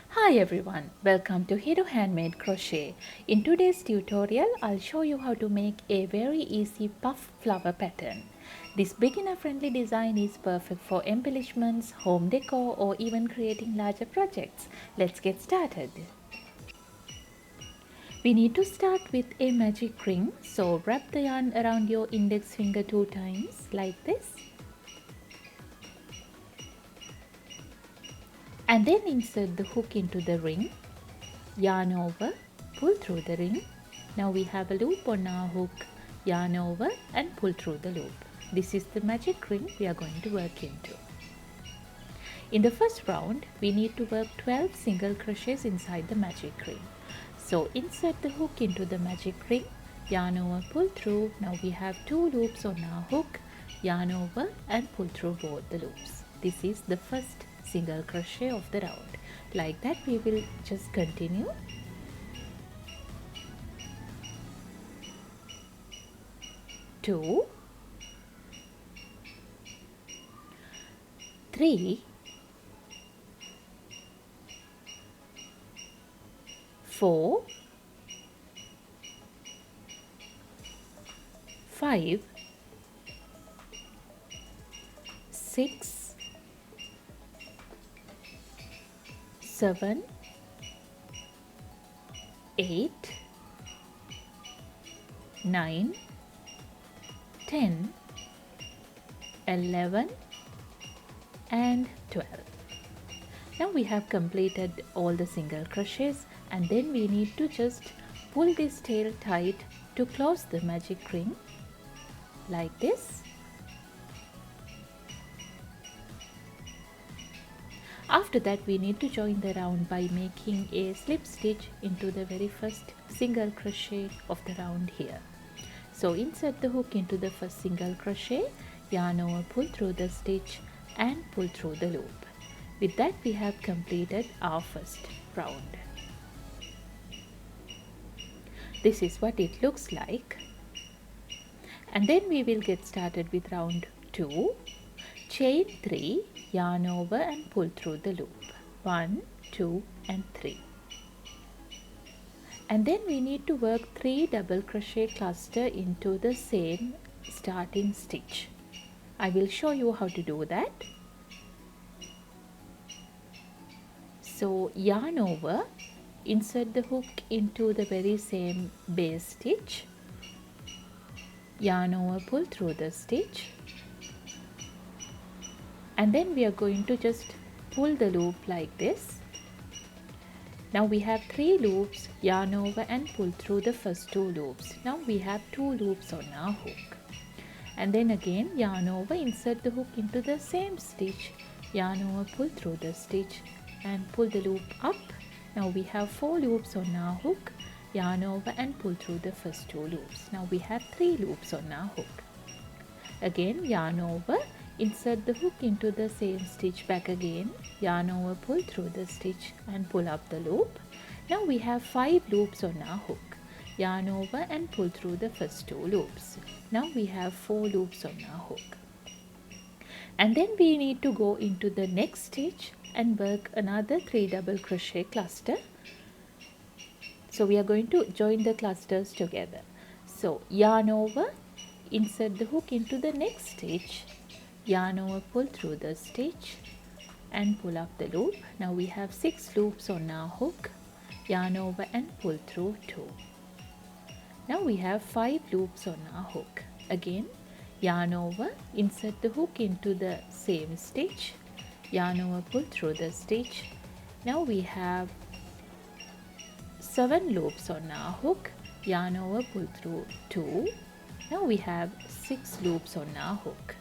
Hi everyone, welcome to HiruHandmade Crochet. In today's tutorial, I'll show you how to make a very easy puff flower pattern. This beginner-friendly design is perfect for embellishments, home decor, or even creating larger projects. Let's get started. We need to start with a magic ring, so wrap the yarn around your index finger 2 times like this. And then insert the hook into the ring, yarn over, pull through the ring. Now we have a loop on our hook, yarn over and pull through the loop. This is the magic ring we are going to work into. In the first round, we need to work 12 single crochets inside the magic ring. So insert the hook into the magic ring, yarn over, pull through. Now we have 2 loops on our hook, yarn over and pull through both the loops. This is the first single crochet of the round. Like that we will just continue. Two, 3, 4, 5, 6, 7, 8, 9, 10, 11 and 12. Now we have completed all the single crochets, and then we need to just pull this tail tight to close the magic ring like this. After that we need to join the round by making a slip stitch into the very first single crochet of the round here. So insert the hook into the first single crochet, yarn over, pull through the stitch and pull through the loop. With that we have completed our first round. This is what it looks like. And then we will get started with round 2. Chain 3, yarn over and pull through the loop. 1, 2 and 3. And then we need to work 3 double crochet cluster into the same starting stitch. I will show you how to do that. So yarn over, insert the hook into the very same base stitch, yarn over, pull through the stitch, and then we are going to just pull the loop like this. Now we have 3 loops, yarn over and pull through the first 2 loops. Now we have 2 loops on our hook. And then again yarn over, insert the hook into the same stitch, yarn over, pull through the stitch and pull the loop up. Now we have 4 loops on our hook, yarn over and pull through the first 2 loops. Now we have 3 loops on our hook. Again yarn over, insert the hook into the same stitch, back again, yarn over, pull through the stitch and pull up the loop. Now we have 5 loops on our hook, yarn over and pull through the first 2 loops. Now we have 4 loops on our hook. And then we need to go into the next stitch and work another 3 double crochet cluster. So we are going to join the clusters together. So yarn over, insert the hook into the next stitch, yarn over, pull through the stitch and pull up the loop. Now we have 6 loops on our hook, yarn over and pull through 2. Now we have 5 loops on our hook. Again yarn over, insert the hook into the same stitch, yarn over, pull through the stitch. Now we have 7 loops on our hook, yarn over, pull through 2. Now we have 6 loops on our hook.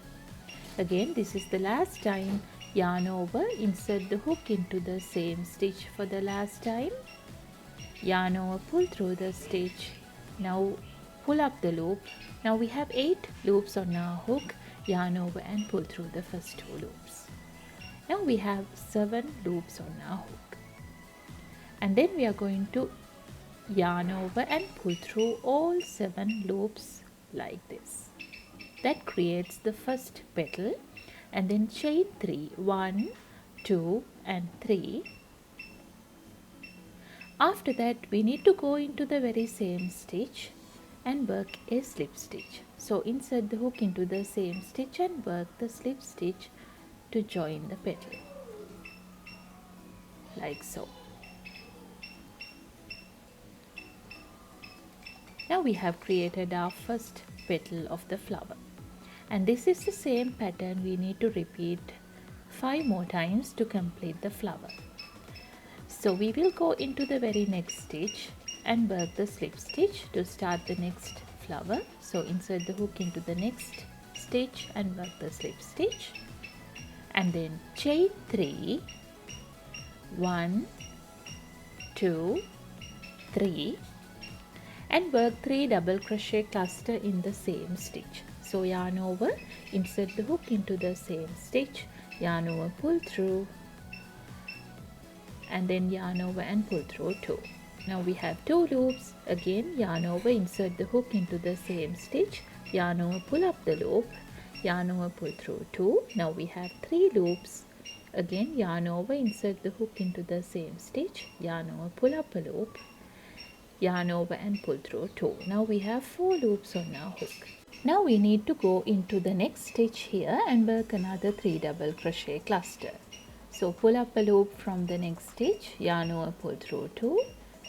Again this is the last time, yarn over, insert the hook into the same stitch for the last time, yarn over, pull through the stitch. Now pull up the loop. Now we have 8 loops on our hook, yarn over and pull through the first 2 loops. Now we have 7 loops on our hook. And then we are going to yarn over and pull through all 7 loops like this. That creates the first petal, and then chain 3, 1, 2 and 3. After that we need to go into the very same stitch and work a slip stitch. So insert the hook into the same stitch and work the slip stitch to join the petal, like so. Now we have created our first petal of the flower, and this is the same pattern we need to repeat 5 more times to complete the flower. So we will go into the very next stitch and work the slip stitch to start the next flower. So insert the hook into the next stitch and work the slip stitch, and then chain 3, 1, 2, 3, and work 3 double crochet cluster in the same stitch. So yarn over, insert the hook into the same stitch, yarn over, pull through, and then yarn over and pull through 2. Now we have 2 loops. Again yarn over, insert the hook into the same stitch, yarn over, pull up the loop, yarn over, pull through 2. Now we have 3 loops. Again yarn over, insert the hook into the same stitch, yarn over, pull up a loop, yarn over and pull through 2. Now we have 4 loops on our hook. Now we need to go into the next stitch here and work another 3 double crochet cluster. So pull up a loop from the next stitch, yarn over, pull through 2,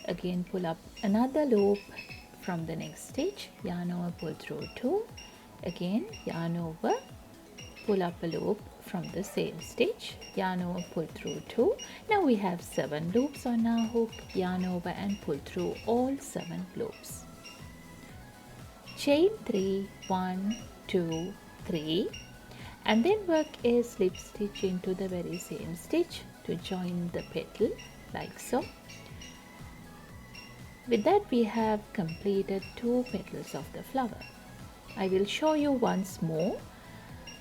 again pull up another loop from the next stitch, yarn over, pull through 2, again yarn over, pull up a loop from the same stitch, yarn over, pull through 2. Now we have 7 loops on our hook, yarn over and pull through all 7 loops. Chain 3, 1, 2, 3, and then work a slip stitch into the very same stitch to join the petal, like so. With that we have completed 2 petals of the flower. I will show you once more.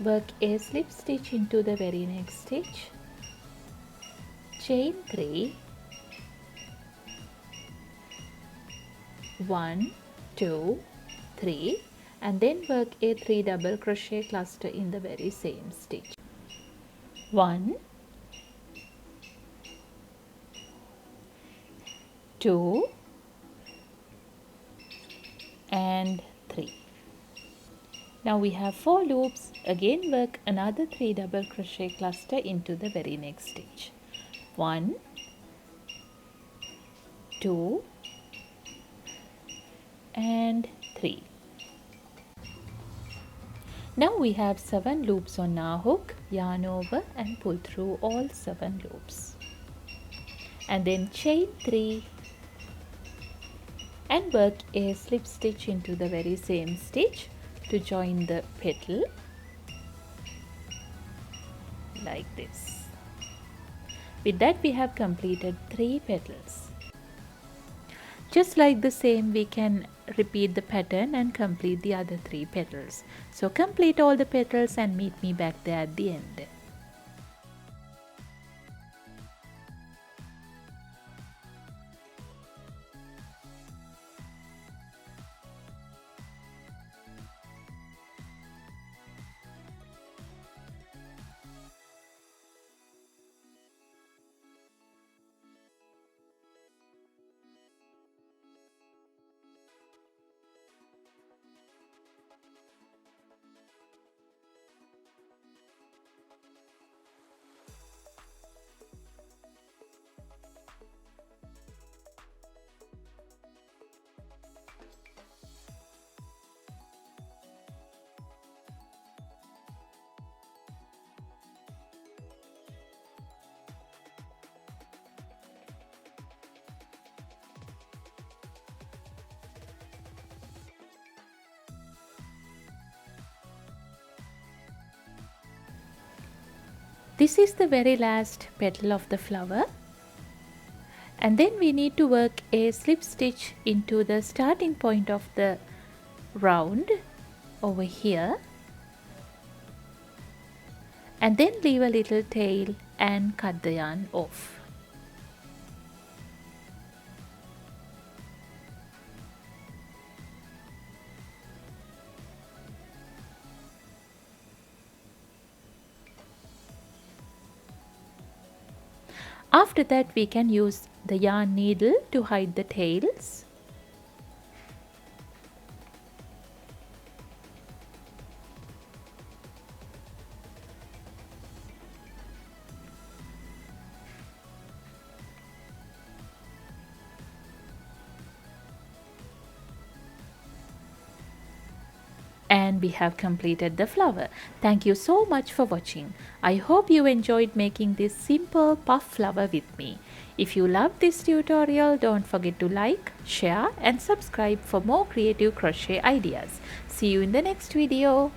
Work a slip stitch into the very next stitch, chain 3, 1, 2, 3, and then work a 3 double crochet cluster in the very same stitch. 1, 2, and 3. Now we have 4 loops. Again work another 3 double crochet cluster into the very next stitch. 1, 2, and 3. Now we have 7 loops on our hook, yarn over and pull through all 7 loops. And then chain 3 and work a slip stitch into the very same stitch to join the petal, like this. With that we have completed 3 petals. Just like the same, we can repeat the pattern and complete the other 3 petals. So complete all the petals and meet me back there at the end. This is the very last petal of the flower, and then we need to work a slip stitch into the starting point of the round over here, and then leave a little tail and cut the yarn off. After that, we can use the yarn needle to hide the tails. And we have completed the flower. Thank you so much for watching. I hope you enjoyed making this simple puff flower with me. If you loved this tutorial, don't forget to like, share and subscribe for more creative crochet ideas. See you in the next video.